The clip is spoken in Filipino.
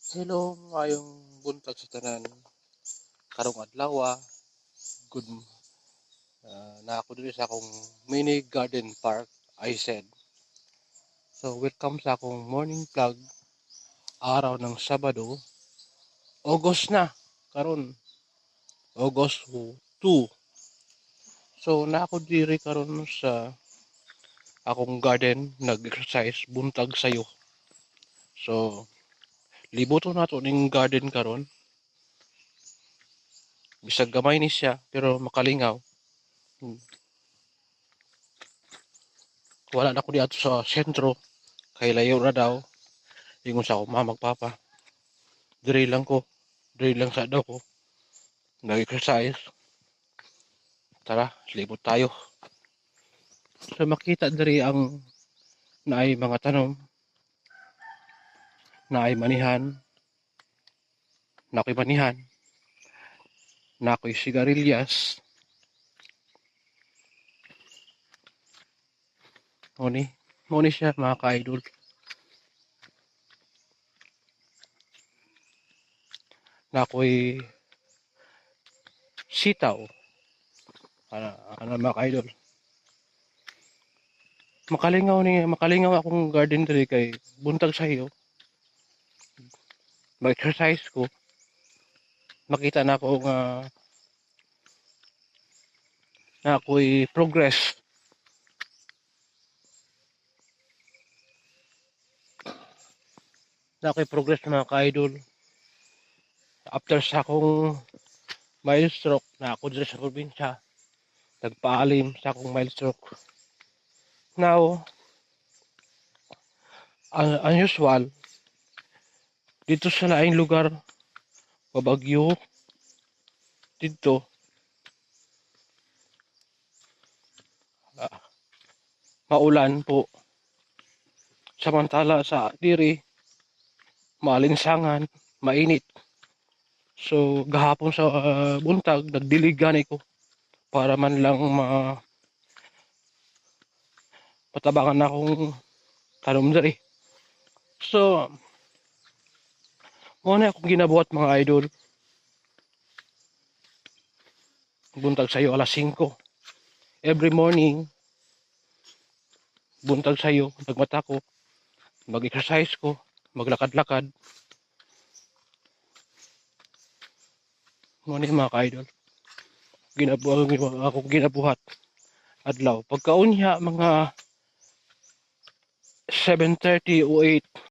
Hello, ngayong buntag sa tanan. Karong adlaw, good na ako diri sa akong mini garden park, I said. So, welcome sa akong morning vlog, araw ng Sabado, August na, karon August 2. So, na ako diri karon sa akong garden, nag-exercise, buntag sayo. So, libuto na to ning garden karon. Bisag gamay ni siya, pero makalingaw. Wala na ko di ato sa sentro, kay layo na daw. Ingon sa ako, magpapa. Diri lang ko. Diri lang sa daw ko. Nag-exercise. Tara, libot tayo. So makita diri ang naay mga tanom, naay manihan, nakoy manihan, nakoy sigarilyas. Muni siya mga ka-idol. Nakoy sitaw. Ano mga ka-idol. Makalingaw akong garden diri kay buntag sayo. Mag-exercise ko. Makita na ako nga na ako'y progress. Na ako'y progress mga ka-idol. After sa akong milestroke na ako dito sa probinsya, nagpaalim sa akong milestroke. Now, unusual, dito sa laing lugar, Babagyo, dito, maulan po. Samantala sa diri, malinsangan, mainit. So, gahapon sa buntag, nagdiligan ko para man lang patabangan akong tanom diri. So, muna akong ginabuhat mga idol. Buntag sayo alas 5. Every morning, buntag sayo, nagmata ko, mag-exercise ko, maglakad-lakad. Muna mga ka-idol. Ginabuhat adlaw. Pagkaunya mga 7:30 o 8,